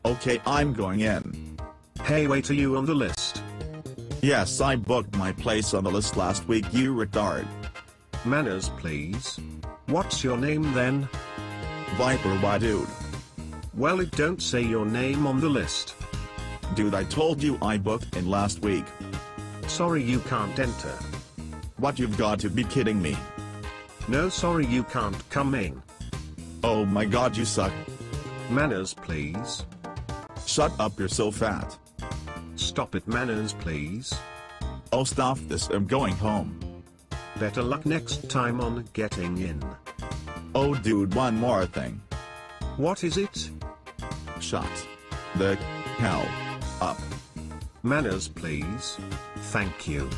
Okay, I'm going in. Hey, wait, are you on the list? Yes, I booked my place on the list last week, you retard. Manners, please. What's your name then? Viper, why dude? Well, it don't say your name on the list. Dude, I told you I booked in last week. Sorry, you can't enter. What, you've got to be kidding me. No, sorry, you can't come in. Oh my god, you suck. Manners, please. Shut up, you're so fat. Stop it, Manners, please. Oh, stop this, I'm going home. Better luck next time on getting in. Oh dude, one more thing. What is it? Shut the hell up. Manners, please. Thank you.